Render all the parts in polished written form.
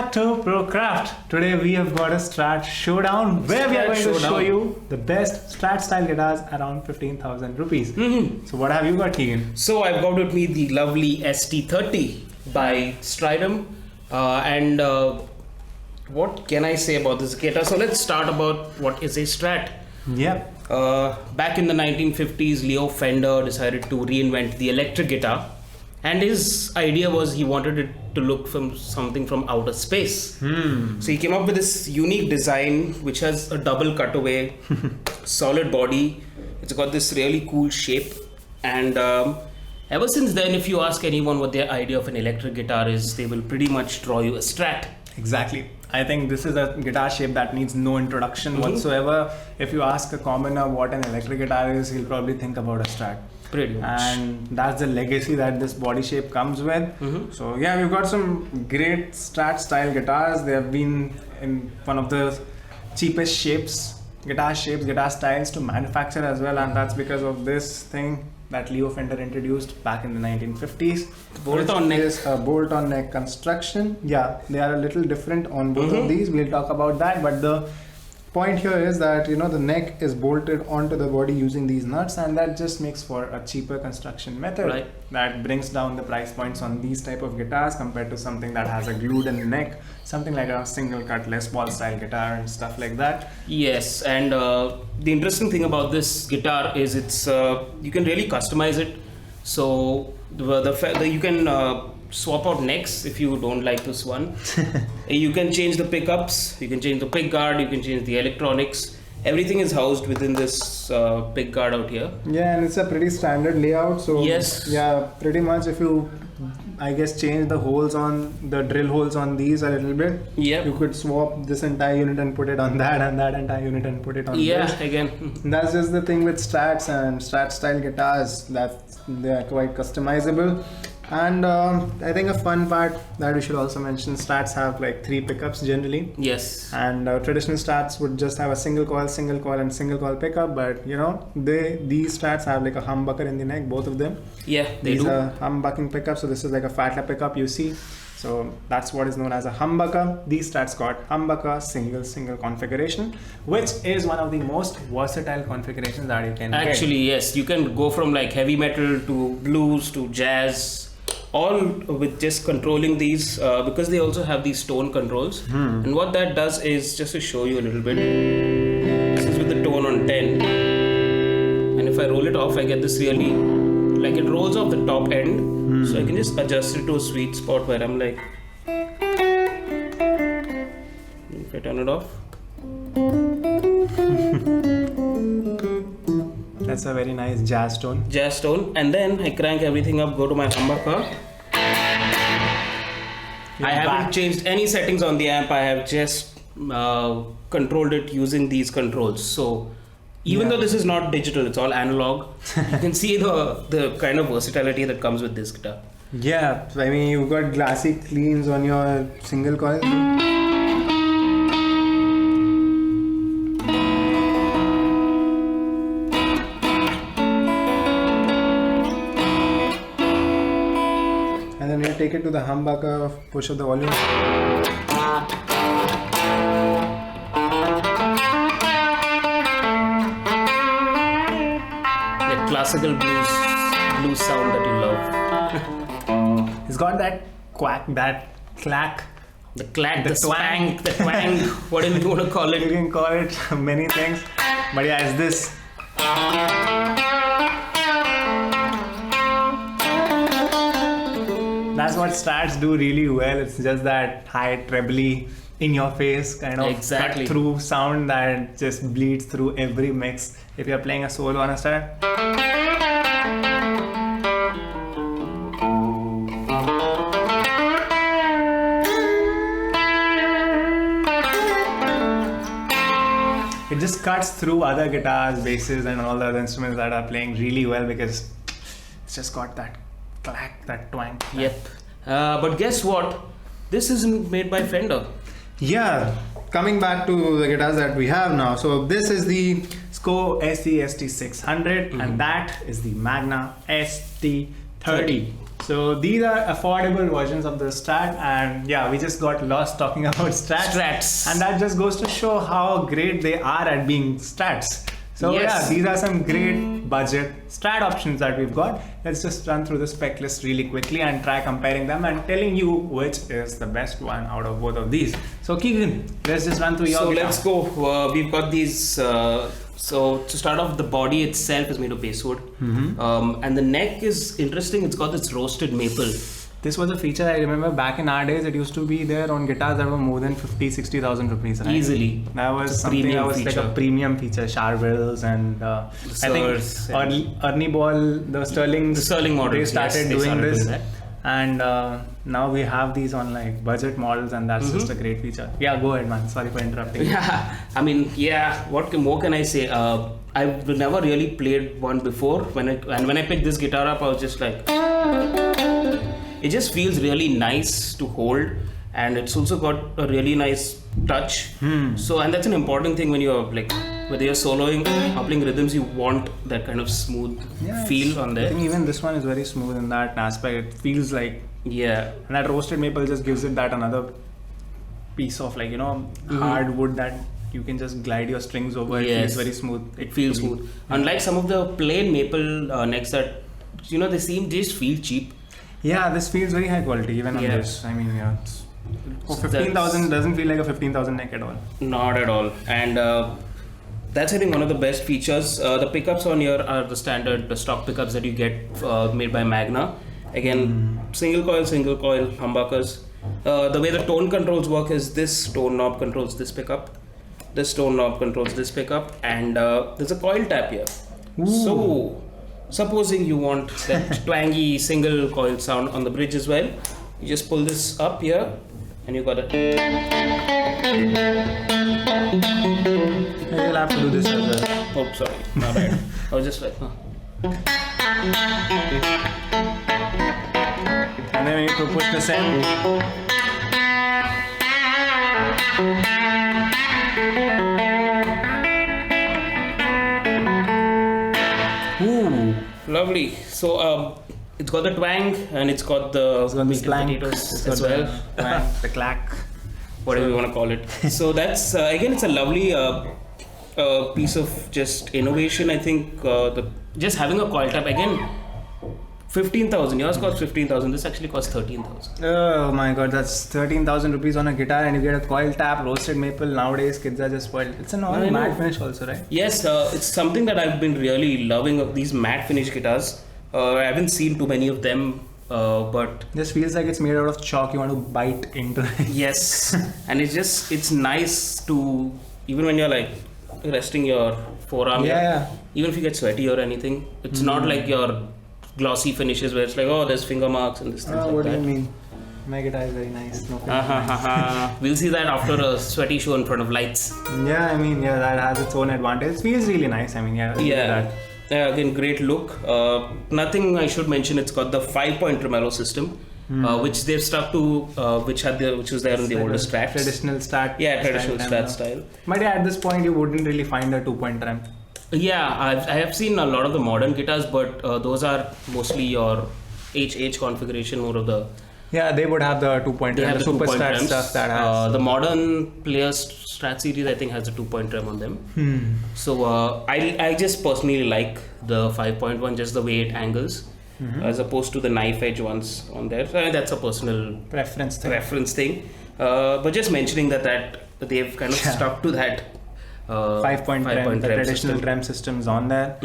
back to ProCraft. Today we have got a Strat showdown where we are going to show you the best Strat style guitars around 15,000 rupees. So what have you got, Keegan? So I've got with me the lovely ST30 by Strydom, and what can I say about this guitar? So let's start about what is a Strat. Yep. Back in the 1950s, Leo Fender decided to reinvent the electric guitar, and his idea was he wanted it to look from something from outer space. So he came up with this unique design which has a double cutaway, solid body. It's got this really cool shape, and ever since then, if you ask anyone what their idea of an electric guitar is, they will pretty much draw you a Strat. Exactly. I think this is a guitar shape that needs no introduction whatsoever. If you ask a commoner what an electric guitar is, he'll probably think about a Strat. Pretty much. And that's the legacy that this body shape comes with. So yeah, we've got some great Strat style guitars. They have been in one of the cheapest guitar styles to manufacture as well, and that's because of this thing that Leo Fender introduced back in the 1950s. Bolt-on neck. Is a bolt-on neck construction. Yeah, they are a little different on both of these. We'll talk about that, but the point here is that the neck is bolted onto the body using these nuts, and that just makes for a cheaper construction method. Right. That brings down the price points on these type of guitars compared to something that has a glued-in neck, something like a single-cut Les Paul style guitar and stuff like that. Yes, and the interesting thing about this guitar is it's you can really customize it. So you can swap out necks if you don't like this one. You can change the pickups, you can change the pick guard, you can change the electronics. Everything is housed within this pick guard out here. Yeah, and it's a pretty standard layout. So yes, yeah, pretty much if you change the holes on the drill holes on these a little bit, you could swap this entire unit and put it on that, and that entire unit and put it on this. Again, that's just the thing with Strats and Strat style guitars, that they are quite customizable. And I think a fun part that we should also mention, Strats have like 3 pickups generally. Yes. And traditional Strats would just have a single coil, and single coil pickup, but these Strats have like a humbucker in the neck, both of them. Yeah, these are humbucking pickups, so this is like a fatter pickup you see. So that's what is known as a humbucker. These Strats got humbucker single configuration, which is one of the most versatile configurations that you can actually get. Yes, you can go from like heavy metal to blues to jazz, all with just controlling these because they also have these tone controls. And what that does is, just to show you a little bit, this is with the tone on 10, and if I roll it off, I get this really, like, it rolls off the top end. So I can just adjust it to a sweet spot where I'm like, if I turn it off, that's a very nice jazz tone. And then I crank everything up, go to my humbucker. I haven't changed any settings on the amp. I have just controlled it using these controls. So even though this is not digital, it's all analog, you can see the kind of versatility that comes with this guitar. Yeah, I mean, you've got glassy cleans on your single coil. And then you take it to the humbucker, push up the volume. Classical blues sound that you love. It's got that quack, that clack, the twang, whatever you want to call it. You can call it many things, but yeah, it's this. That's what Strats do really well. It's just that high trebly, in your face kind of cut through sound that just bleeds through every mix. If you're playing a solo on a Strat, it just cuts through other guitars, basses, and all the other instruments that are playing really well, because it's just got that clack, that twang. Yep. But guess what? This isn't made by Fender. Yeah, coming back to the guitars that we have now. So this is the SQOE SesT600 and that is the Magna ST30. So these are affordable versions of the Strat, and yeah, we just got lost talking about Strats. And that just goes to show how great they are at being Strats. So yeah, these are some great budget Strat options that we've got. Let's just run through the spec list really quickly and try comparing them and telling you which is the best one out of both of these. So Keegan, let's just run through your So guitar. let's go. We've got these. So to start off, the body itself is made of basswood, and the neck is interesting. It's got this roasted maple. This was a feature I remember back in our days. It used to be there on guitars that were more than 50,000-60,000 rupees. Right? Easily. That was something that was like a premium feature. Charvels and I think Ernie Ball, the Sterling model. They started doing this. And now we have these on like budget models, and that's just a great feature. Yeah, go ahead, man. Sorry for interrupting. Yeah, I mean, what more can I say? I've never really played one before. When I picked this guitar up, I was just like, it just feels really nice to hold, and it's also got a really nice touch. So, and that's an important thing when you're like, whether you're soloing or playing rhythms, you want that kind of smooth feel on there. I think even this one is very smooth in that aspect. It feels like, and that roasted maple just gives it that another piece of like, hard wood that you can just glide your strings over. It feels very smooth. It feels smooth. Unlike some of the plain maple necks that, they just feel cheap. Yeah, this feels very high quality even on this. I mean, for 15,000 doesn't feel like a 15,000 neck at all. Not at all. And that's I think one of the best features. The pickups on here are the stock pickups that you get made by Magna. Again, single coil humbuckers. The way the tone controls work is this tone knob controls this pickup. This tone knob controls this pickup, and there's a coil tap here. So, supposing you want that twangy single coil sound on the bridge as well, you just pull this up here, and you got it. You'll have to do this as well. Oh, sorry, my bad. I was just like, And then we need to push the send. Lovely. So it's got the twang, and it's got the potatoes as well. The clack, whatever you want to call it. So that's again, it's a lovely piece of just innovation. I think just having a coil tap again. 15,000. Yours cost 15,000. This actually costs 13,000. Oh my god, that's 13,000 rupees on a guitar, and you get a coil tap, roasted maple. Nowadays, kids are just spoiled. It's an all matte finish also, right? Yes, it's something that I've been really loving of these matte finish guitars. I haven't seen too many of them, but this feels like it's made out of chalk. You want to bite into it. Yes, and it's nice to, even when you're like resting your forearm. Even if you get sweaty or anything, it's not like your glossy finishes where it's like, there's finger marks and this thing like what that. do you mean? My guitar is very nice. No We'll see that after a sweaty show in front of lights. Yeah, I mean, that has its own advantage. It feels really nice. I mean, Again, great look. Nothing I should mention. It's got the 5-point tremolo system, which they've stuck to, which was there in the older Strats. Traditional Strat. Yeah, traditional Strat-style. But at this point, you wouldn't really find a 2-point trem. Yeah, I have seen a lot of the modern guitars, but those are mostly your HH configuration, more of the. Yeah, they would have the 2-point trem, the super Strat stuff that has. The modern players Strat series, I think, has a 2-point trem on them. So I just personally like the 5-point one, just the way it angles, as opposed to the knife edge ones on there. So that's a personal preference thing. But just mentioning that they've kind of stuck to that. 5-point trem, the traditional trem systems on there.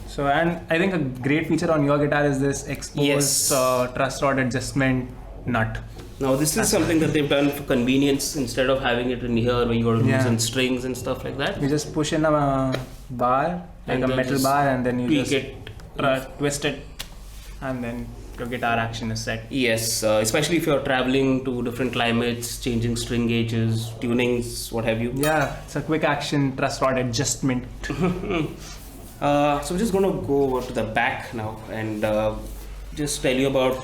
So, and I think a great feature on your guitar is this exposed truss rod adjustment nut. Now this is something that they've done for convenience. Instead of having it in here where you got to loosen strings and stuff like that, you just push in a bar, like a metal bar, and then you just twist it, and then your guitar action is set. Yes, especially if you're traveling to different climates, changing string gauges, tunings, what have you. Yeah, it's a quick action truss rod adjustment. So we're just going to go over to the back now and just tell you about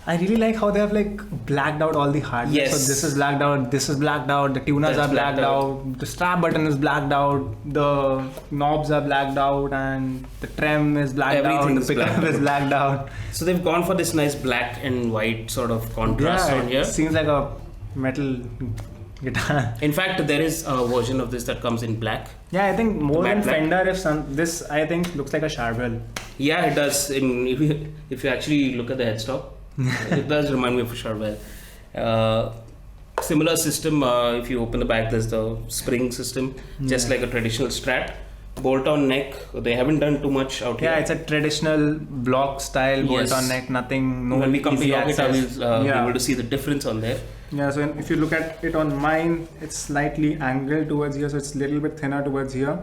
I really like how they have like blacked out all the hardware. Yes. So this is blacked out, this is blacked out, the tuners That's are blacked out, the strap button is blacked out, the knobs are blacked out, and the trem is blacked Everything out, is the pickup blacked is out. blacked out. So they've gone for this nice black and white sort of contrast on It here. seems like a metal guitar. In fact, there is a version of this that comes in black. Yeah, I think more Matte than black. Fender, this I think looks like a Charvel. Yeah, it does. If you actually look at the headstock, it does remind me of a Charvel. Similar system. If you open the back, there's the spring system, just like a traditional Strat. Bolt-on neck. They haven't done too much out here. Yeah, it's a traditional block style Yes. bolt-on neck. Nothing. No When we come to easy lock it, I access. will be able to see the difference on there. Yeah, so if you look at it on mine, it's slightly angled towards here, so it's a little bit thinner towards here,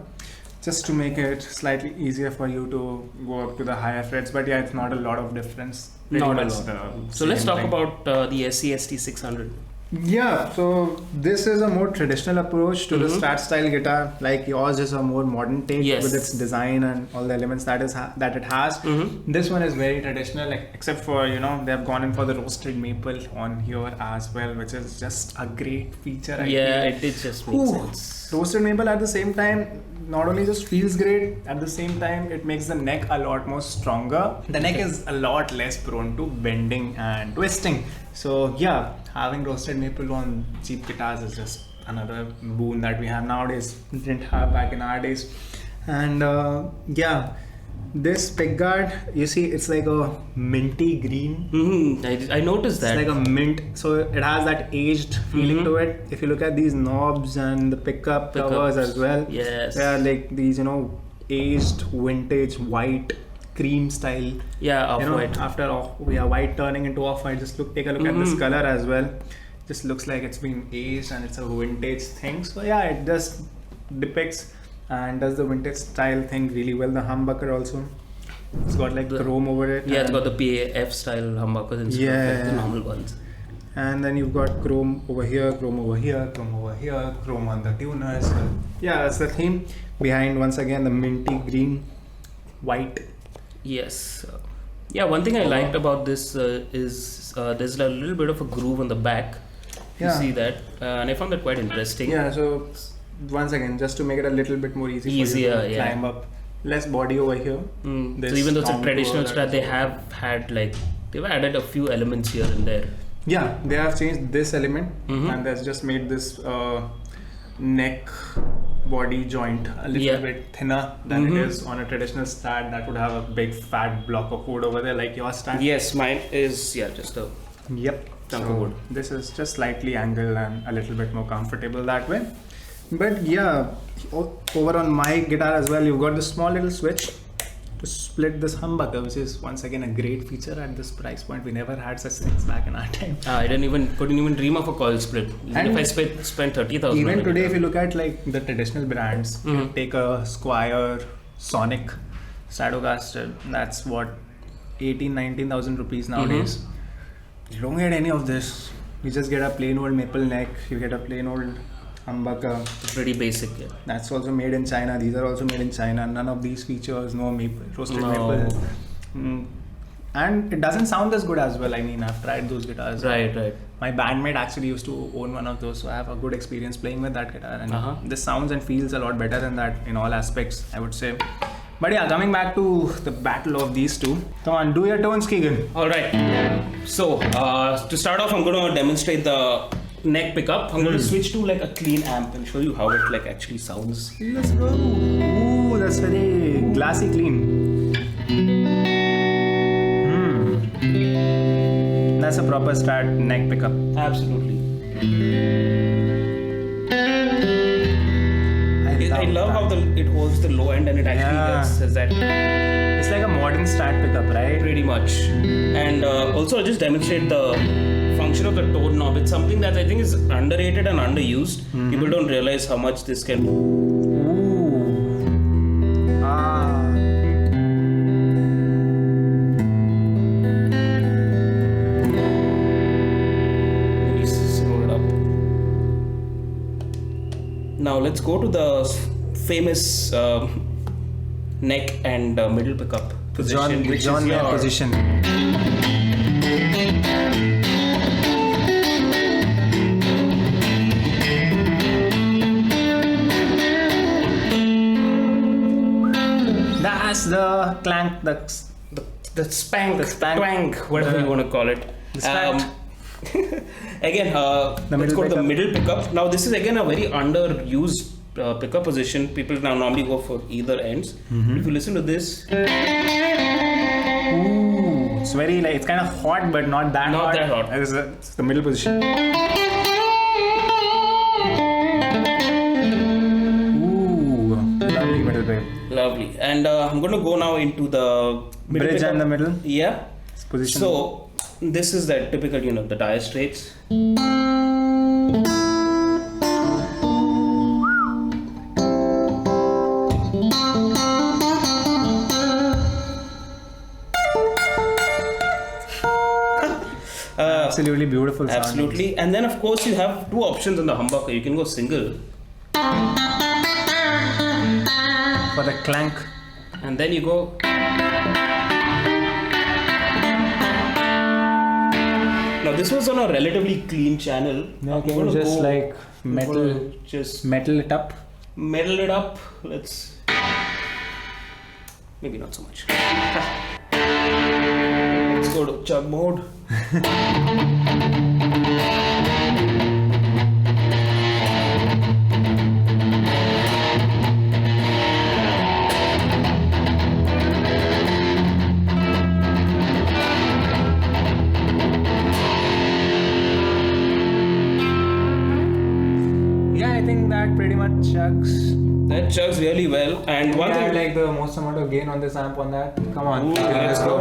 just to make it slightly easier for you to go up to the higher frets. But yeah, it's not a lot of difference. Pretty Not a much lot. the So let's same talk thing. about the SQOE ST600. Yeah, so this is a more traditional approach to the Strat-style guitar. Like yours is a more modern take Yes. with its design and all the elements that it has. This one is very traditional, like, except for they have gone in for the roasted maple on here as well, which is just a great feature. I Yeah, feel. it did just make Ooh, sense. roasted maple at the same time not only just feels great, at the same time it makes the neck a lot more stronger. The neck is a lot less prone to bending and twisting. So yeah, having roasted maple on cheap guitars is just another boon that we have nowadays. We didn't have back in our days. And yeah, this pickguard, you see, it's like a minty green. I noticed that. It's like a mint, so it has that aged feeling to it. If you look at these knobs and the pickup covers as well, Yes. they are like these, aged vintage white cream style. Yeah, off-white. After white turning into off-white, take a look at this color as well. Just looks like it's been aged and it's a vintage thing. So yeah, it just depicts and does the vintage style thing really well. The humbucker also, it's got like chrome over it. Yeah, it's and- got the PAF style humbuckers instead of like the normal ones. And then you've got chrome over here, chrome over here, chrome over here, chrome on the tuners. Yeah, that's the theme behind, once again, the minty green, white. Yes. Yeah, one thing I liked about this is there's a little bit of a groove on the back. You Yeah. see that? And I found that quite interesting. Yeah, so once again, just to make it a little bit more easy for you Easier, to yeah. climb up. Less body over here. So This even though it's a contour traditional that Strat, is they over have had they've added a few elements here and there. Yeah, they have changed this element and that's just made this neck body joint a little bit thinner than it is on a traditional Strat that would have a big fat block of wood over there like your Strat. Yes, mine is just a Yep. chunk So of wood. this is just slightly angled and a little bit more comfortable that way. But yeah, over on my guitar as well, you've got this small little switch to split this humbucker, which is once again a great feature at this price point. We never had such things back in our time. I couldn't even dream of a coil split. Even And if I spent 30,000. Even today, if you look at like the traditional brands, you take a SQOE Sonic Stratocaster, that's what 19,000 rupees nowadays. You don't get any of this. You just get a plain old maple neck. You get a plain old humbucker. pretty basic. Yeah. That's also made in China. These are also made in China. None of these features, no maple, roasted No. maple. And it doesn't sound as good as well. I mean, I've tried those guitars. Right. My bandmate actually used to own one of those, so I have a good experience playing with that guitar. And this sounds and feels a lot better than that in all aspects, I would say. But yeah, coming back to the battle of these two. Come on, do your tones, Keegan. All right. So to start off, I'm going to demonstrate the neck pickup. I'm going to switch to like a clean amp and show you how it like actually sounds. Let's go. Ooh, that's very glassy clean. That's a proper Strat neck pickup. Absolutely. I love how it holds the low end and it actually does that. It's like a modern Strat pickup, right? Pretty much. And also I'll just demonstrate the function of the tone knob. It's something that I think is underrated and underused. People don't realize how much this can do. Ooh. Ah. Let me scroll it up. Now let's go to the famous neck and middle pickup position, which is John your position. That's the clank, The spank, The spank. twang, whatever you want to call it. The spat. Again, let's middle go to the pickup. middle pickup. Now, this is again a very underused pickup position. People now normally go for either ends. If you listen to this, Ooh, it's very like, it's kind of hot, but not that Not hot. that hot. It's the middle position. Ooh, lovely middle babe. lovely. And I'm going to go now into the middle Bridge pickup. and the middle Yeah. position. So, this is the typical, the Dire Straits. Absolutely beautiful sound. Absolutely. And then, of course, you have two options on the humbucker. You can go single, For the clank. and then you go. Now, this was on a relatively clean channel. Yeah, I'm can gonna you just go- like I'm metal gonna just metal it up? metal it up. Let's. Maybe not so much. Let's go to chug mode. Yeah, I think that pretty much chugs. That chugs really well. And one Yeah, I thing. like the most amount of gain on this amp on that. Come on, Ooh, okay, let's go.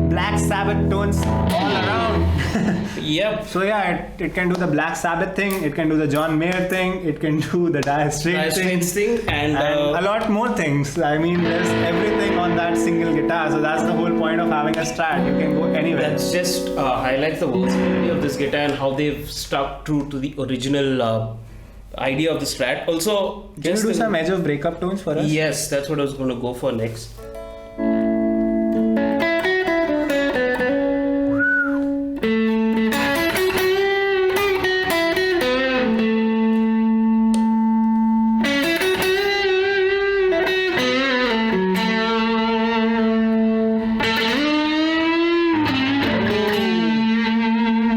Black Sabbath tones all around. Yep. So yeah, it can do the Black Sabbath thing, it can do the John Mayer thing, it can do the Dire Straits thing, thing and a lot more things. I mean, there's everything on that single guitar. So that's the whole point of having a Strat. You can go anywhere. that just highlights the versatility of this guitar and how they've stuck true to the original idea of the Strat. Also, Can you just do in- some edge of breakup tones for us? Yes, that's what I was going to go for next.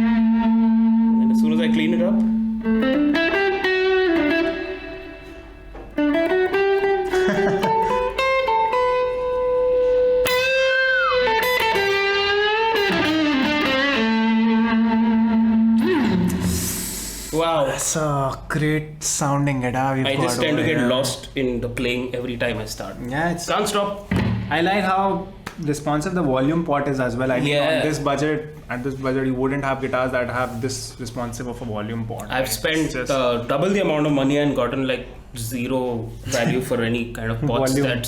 And as soon as I clean it up, wow. That's a great sounding guitar we've I got just tend to over get here. lost in the playing every time I start. Yeah, it's. Can't stop. I like how responsive the volume pot is as well. I think Yeah. at this budget, you wouldn't have guitars that have this responsive of a volume pot. I've It's spent just- double the amount of money and gotten like zero value for any kind of pots. Volume.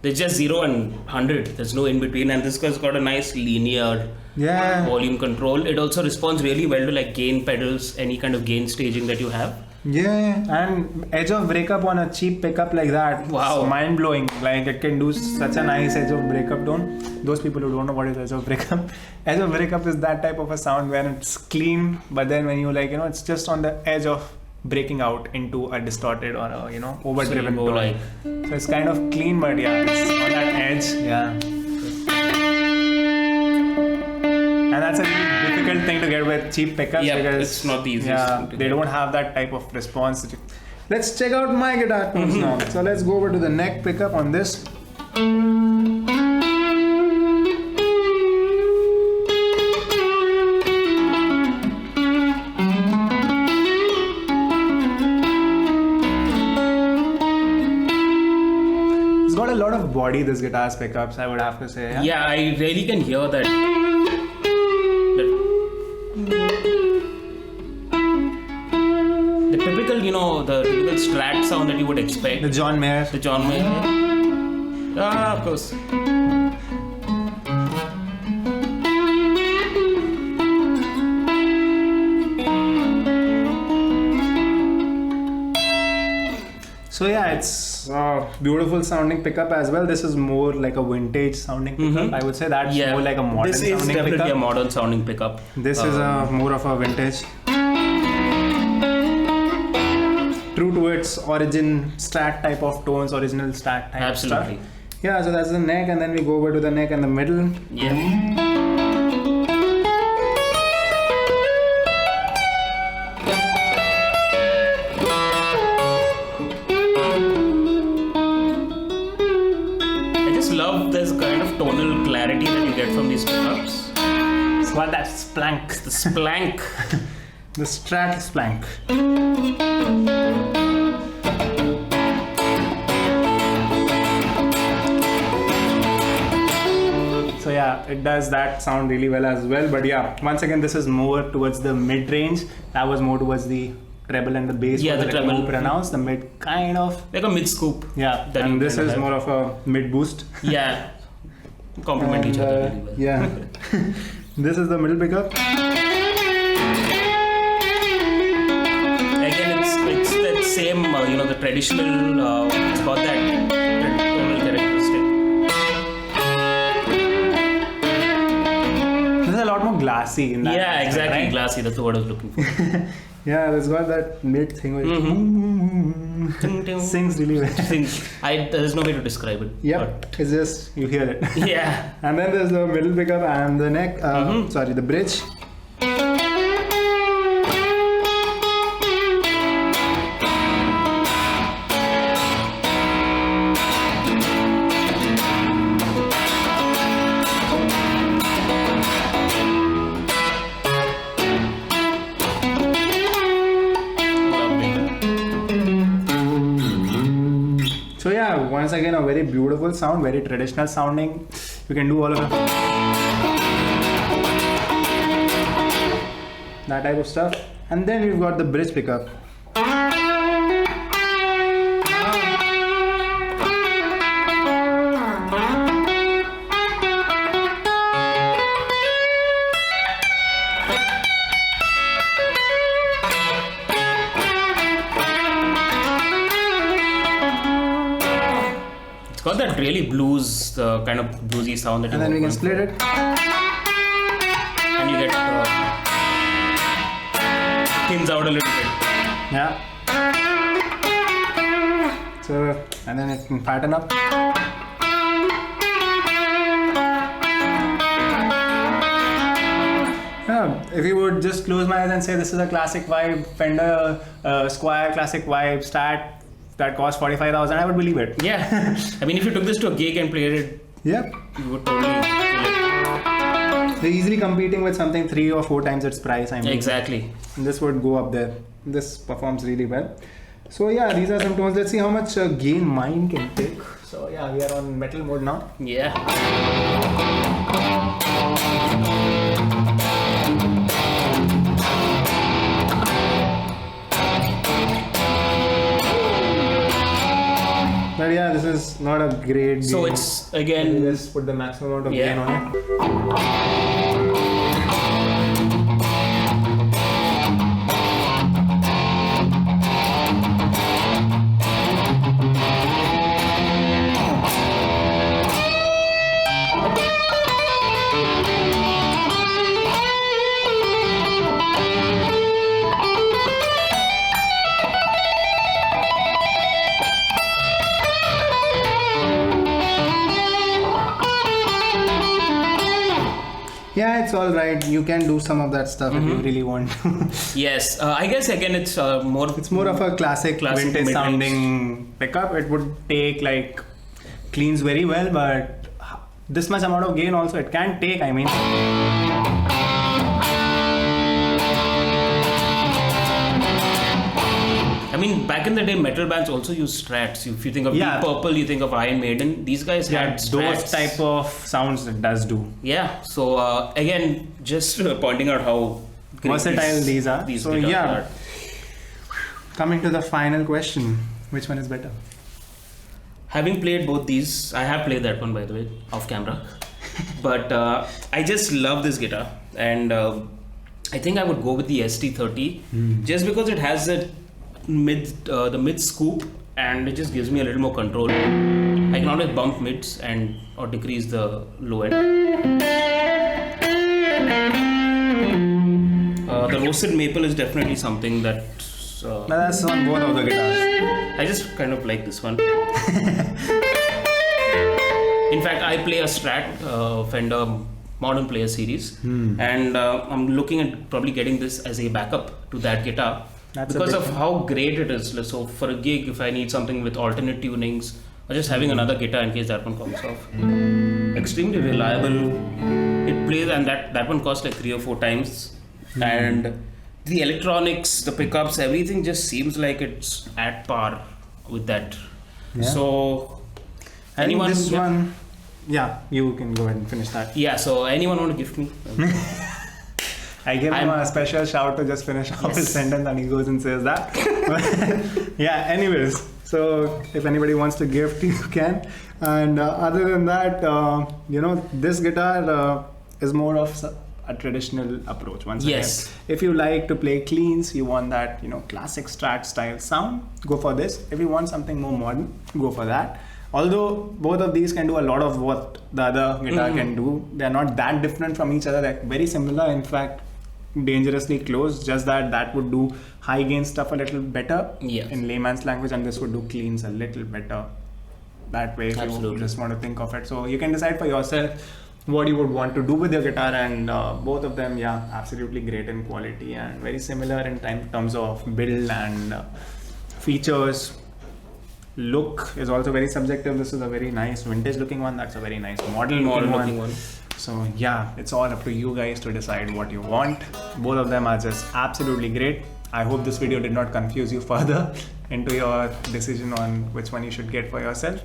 There's just 0 and 100. There's no in between, and this guy's got a nice linear yeah. volume control. It also responds really well to like gain pedals, any kind of gain staging that you have. Yeah, and edge of breakup on a cheap pickup like that. Wow. Mind blowing. Like it can do such a nice edge of breakup tone. Those people who don't know what is edge of breakup, edge of breakup is that type of a sound where it's clean, but then when you it's just on the edge of breaking out into a distorted or a overdriven So you go tone. like- So it's kind of clean, but yeah, it's on that edge. Yeah. And that's a really difficult thing to get with cheap pickups Yeah, because it's not the easiest yeah, thing to they get. don't have that type of response. Let's check out my guitar tones now. So let's go over to the neck pickup on this. It's got a lot of body, this guitar's pickups, I would have to say. Yeah, I really can hear that. The typical, the typical Strat sound that you would expect. The John Mayer. The John Mayer. Ah, of course. So yeah, it's a beautiful sounding pickup as well. This is more like a vintage sounding pickup. I would say that's more like a modern this sounding is definitely pickup. a modern sounding pickup. This is more of a vintage. True to its origin Strat type of tones, original Strat type Absolutely. stuff. Yeah, so that's the neck, and then we go over to the neck and the middle. Yeah. Love this kind of tonal clarity that you get from these pickups. It's called that splank. The splank. The Strat splank. So yeah, it does that sound really well as well. But yeah, once again, this is more towards the mid-range. That was more towards the treble and the bass. Yeah, the treble. More pronounced. The mid kind of. Like a mid scoop. Yeah, and this is more of a mid boost. Yeah. Complement each other really well. Yeah. This is the middle pickup. Again, it's that same, the traditional, it's got that tonal characteristic. This is a lot more glassy in that. Yeah, aspect, exactly. right? Glassy, that's the word I was looking for. Yeah, it's got that mid thing where it sings really well. There's no way to describe it. Yep, it's just, you hear it. Yeah. And then there's the middle pickup and the neck, sorry, the bridge. So yeah, once again a very beautiful sound, very traditional sounding. You can do all of that type of stuff. And then we've got the bridge pickup. It's got that really blues, the kind of bluesy sound that you And then we can want. split it. And you get thins out a little bit. Yeah. So, and then it can fatten up. Yeah, if you would just close my eyes and say this is a classic vibe Fender Squire classic vibe Strat that cost 45,000, I would believe it. Yeah. I mean, if you took this to a gig and played it, Yep. you would totally feel it. They're easily competing with something 3 or 4 times its price. I mean, Exactly. this would go up there. This performs really well. So yeah, these are some tones. Let's see how much gain mine can take. So yeah, we are on metal mode now. Yeah. But yeah, this is not a great So gain. it's We again. just put the maximum amount of Yeah. gain on it. Yeah, it's all right. You can do some of that stuff if you really want to. Yes. I guess again it's more. It's more of a classic vintage mid-range. sounding pickup. It would take like cleans very well, but this much amount of gain also it can take. I mean, I mean, back in the day, metal bands also used Strats. If you think of Yeah. Deep Purple, you think of Iron Maiden. These guys had those Strats. type of sounds it does do. Yeah. So again, just pointing out how great Versatile these are. These So guitars yeah. are. Coming to the final question, which one is better? Having played both these, I have played that one by the way, off camera. But I just love this guitar, and I think I would go with the ST30 just because it has the mid scoop, and it just gives me a little more control. I can always bump mids and or decrease the low end. The roasted maple is definitely something that. That's on both of the guitars. I just kind of like this one. In fact, I play a Strat Fender Modern Player series, and I'm looking at probably getting this as a backup to that guitar. That's because of how great it is. So for a gig, if I need something with alternate tunings, or just having another guitar in case that one comes off. Extremely reliable. It plays, and that one costs like 3 or 4 times. And the electronics, the pickups, everything just seems like it's at par with that. Yeah. So anyone, this one, yeah, you can go ahead and finish that. Yeah, so anyone want to gift me? I give him a special shout to just finish off his sentence, and he goes and says that. Yeah, anyways, so if anybody wants to gift, you can. And other than that, this guitar is more of a traditional approach. Once again, if you like to play cleans, you want that classic Strat style sound, go for this. If you want something more modern, go for that. Although both of these can do a lot of what the other guitar can do, they are not that different from each other. They're very similar, in fact dangerously close, just that would do high gain stuff a little better in layman's language, and this would do cleans a little better that way, if you just want to think of it. So you can decide for yourself what you would want to do with your guitar, and both of them absolutely great in quality and very similar in terms of build and features. Look is also very subjective. This is a very nice vintage looking one, that's a very nice modern looking one. So it's all up to you guys to decide what you want. Both of them are just absolutely great. I hope this video did not confuse you further into your decision on which one you should get for yourself.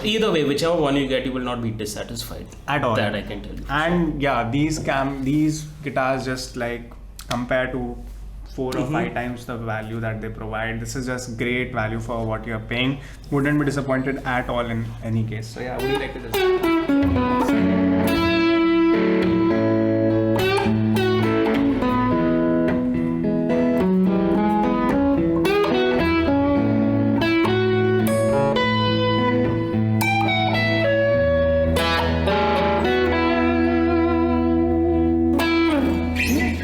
Either way, whichever one you get, you will not be dissatisfied at all. That I can tell you. And these guitars just like compare to 4 or 5 times the value that they provide. This is just great value for what you're paying. Wouldn't be disappointed at all in any case. So would you like to just